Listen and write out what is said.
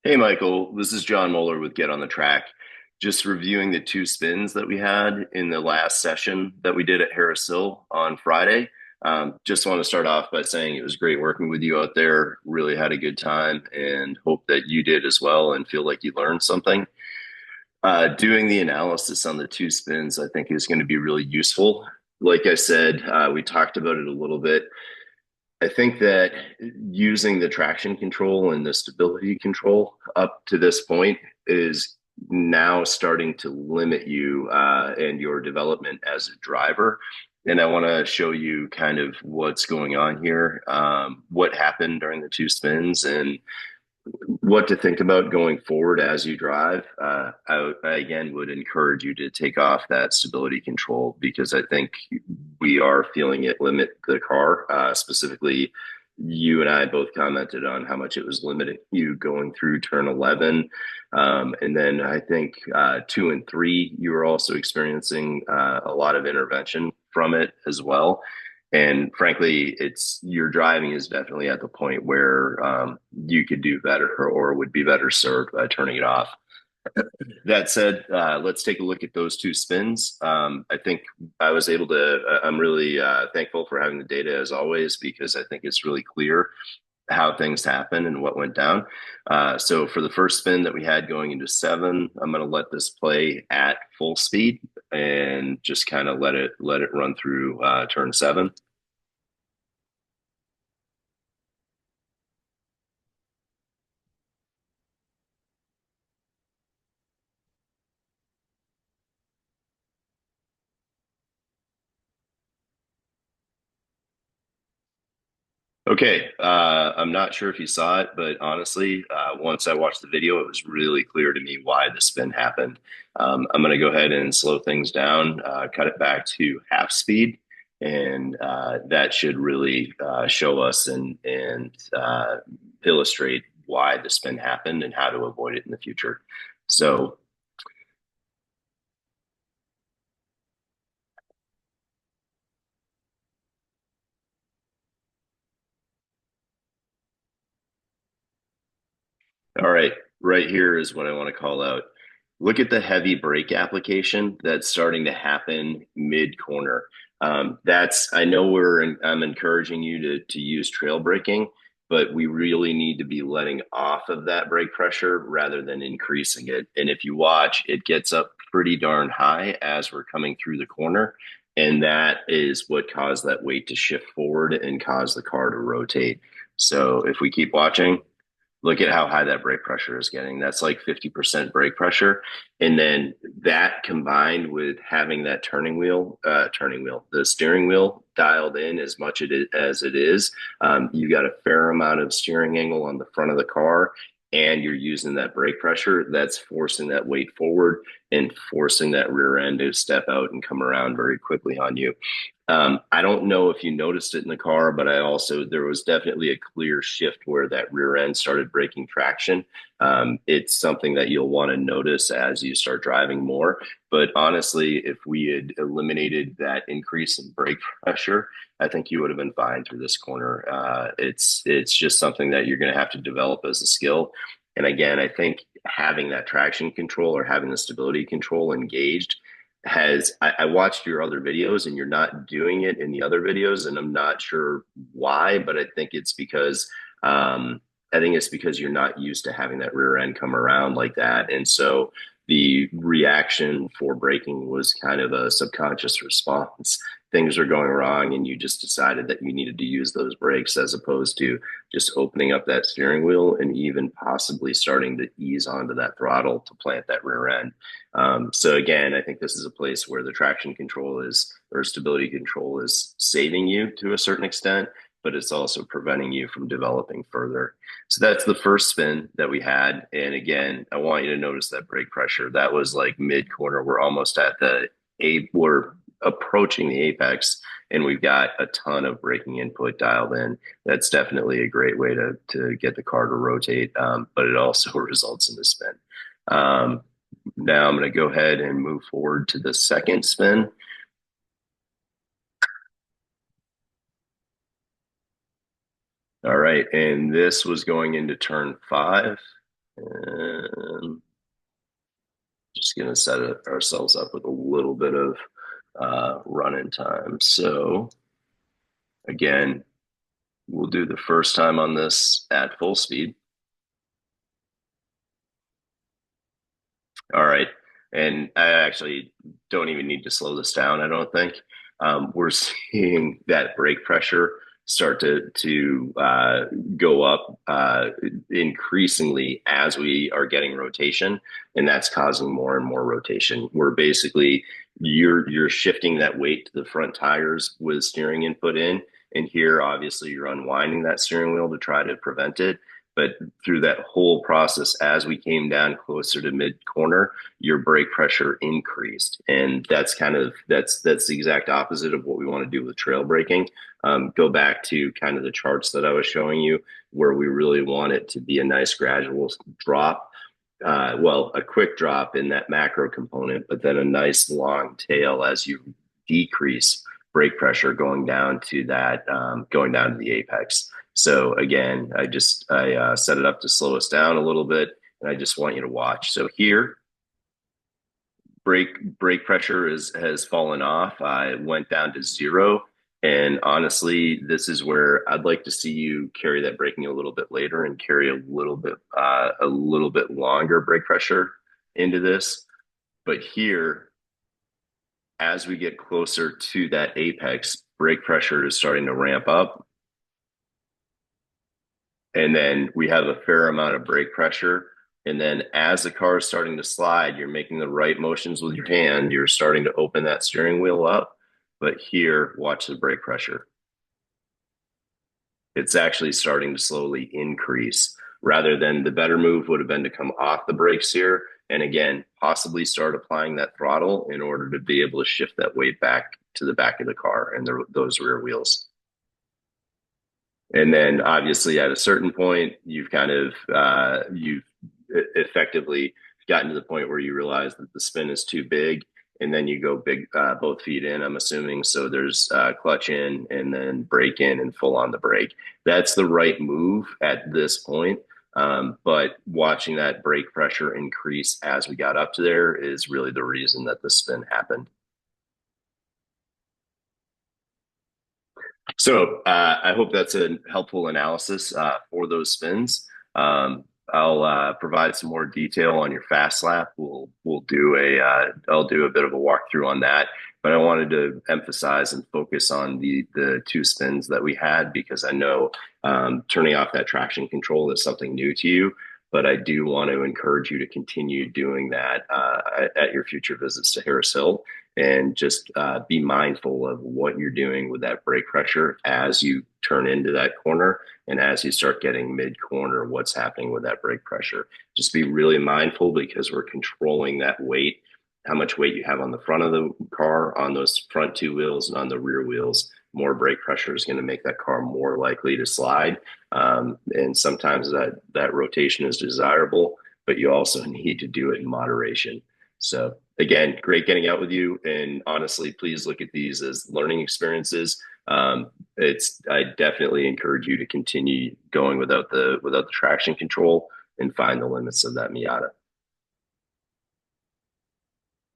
Hey, Michael, this is John Moeller with Get on the Track. Just reviewing the two spins that we had in the last session that we did at Harris Hill on Friday. Just want to start off by saying it was great working with you out there. Really had a good time and hope that you did as well and feel like you learned something. Doing the analysis on the two spins, I think, is going to be really useful. Like I said, we talked about it a little bit. I think that using the traction control and the stability control up to this point is now starting to limit you and your development as a driver. And I want to show you kind of what's going on here, what happened during the two spins, and what to think about going forward as you drive. I again would encourage you to take off that stability control because I think we are feeling it limit the car. Specifically, you and I both commented on how much it was limiting you going through turn 11. And then I think two and three, you were also experiencing a lot of intervention from it as well. And frankly, it's your driving is definitely at the point where you could do better or would be better served by turning it off. That said, let's take a look at those two spins. I think I was able to, I'm really thankful for having the data as always, because I think it's really clear how things happen and what went down. So for the first spin that we had going into seven, I'm going to let this play at full speed and just kind of let it run through turn seven. Okay, I'm not sure if you saw it, but honestly, once I watched the video, it was really clear to me why the spin happened. I'm going to go ahead and slow things down, cut it back to half speed, and that should really show us and illustrate why the spin happened and how to avoid it in the future. So, all right, right here is what I want to call out. Look at the heavy brake application that's starting to happen mid corner. That's I know I'm encouraging you to use trail braking, but we really need to be letting off of that brake pressure rather than increasing it. And if you watch, it gets up pretty darn high as we're coming through the corner. And that is what caused that weight to shift forward and cause the car to rotate. So if we keep watching, look at how high that brake pressure is getting. That's like 50% brake pressure. And then that combined with having that the steering wheel dialed in as much as it is, you got a fair amount of steering angle on the front of the car and you're using that brake pressure. That's forcing that weight forward and forcing that rear end to step out and come around very quickly on you. I don't know if you noticed it in the car, but there was definitely a clear shift where that rear end started breaking traction. It's something that you'll want to notice as you start driving more. But honestly, if we had eliminated that increase in brake pressure, I think you would have been fine through this corner. It's just something that you're going to have to develop as a skill. And again, I think having that traction control or having the stability control engaged I watched your other videos and you're not doing it in the other videos, and I'm not sure why, but I think it's because you're not used to having that rear end come around like that. And so the reaction for braking was kind of a subconscious response. Things are going wrong, and you just decided that you needed to use those brakes as opposed to just opening up that steering wheel and even possibly starting to ease onto that throttle to plant that rear end. So again, I think this is a place where the traction control is or stability control is saving you to a certain extent, but it's also preventing you from developing further. So that's the first spin that we had. And again, I want you to notice that brake pressure. That was like mid corner. We're approaching the apex and we've got a ton of braking input dialed in. That's definitely a great way to get the car to rotate, but it also results in the spin. Um, Now I'm going to go ahead and move forward to the second spin. All right. And this was going into turn five. And just going to set ourselves up with a little bit of run-in time. So again, we'll do the first time on this at full speed. All right. And I actually don't even need to slow this down, I don't think. We're seeing that brake pressure start to go up increasingly as we are getting rotation, and that's causing more and more rotation. We're basically you're shifting that weight to the front tires with steering input in, and here obviously you're unwinding that steering wheel to try to prevent it. But through that whole process, as we came down closer to mid corner, your brake pressure increased, and that's the exact opposite of what we want to do with trail braking. Go back to kind of the charts that I was showing you, where we really want it to be a nice gradual drop. Well, a quick drop in that macro component, but then a nice long tail as you decrease brake pressure going down to the apex. So again, I set it up to slow us down a little bit, and I just want you to watch. So here, brake pressure has fallen off. I went down to zero, and honestly, this is where I'd like to see you carry that braking a little bit later and carry a little bit longer brake pressure into this. But here, as we get closer to that apex, brake pressure is starting to ramp up, and then we have a fair amount of brake pressure. And then as the car is starting to slide, you're making the right motions with your hand. You're starting to open that steering wheel up. But here, watch the brake pressure. It's actually starting to slowly increase rather than the better move would have been to come off the brakes here. And again, possibly start applying that throttle in order to be able to shift that weight back to the back of the car and those rear wheels. And then obviously at a certain point, you've effectively gotten to the point where you realize that the spin is too big, and then you go big both feet in. I'm assuming so. There's clutch in, and then brake in, and full on the brake. That's the right move at this point. But watching that brake pressure increase as we got up to there is really the reason that the spin happened. So I hope that's a helpful analysis for those spins. I'll provide some more detail on your fast lap. We'll do I'll do a bit of a walkthrough on that. But I wanted to emphasize and focus on the two spins that we had because I know turning off that traction control is something new to you. But I do want to encourage you to continue doing that at your future visits to Harris Hill, and just be mindful of what you're doing with that brake pressure as you turn into that corner and as you start getting mid corner, what's happening with that brake pressure. Just be really mindful because we're controlling that weight, how much weight you have on the front of the car, on those front two wheels, and on the rear wheels. More brake pressure is going to make that car more likely to slide. And sometimes that rotation is desirable, but you also need to do it in moderation. So again, great getting out with you. And honestly, please look at these as learning experiences. I definitely encourage you to continue going without the traction control and find the limits of that Miata.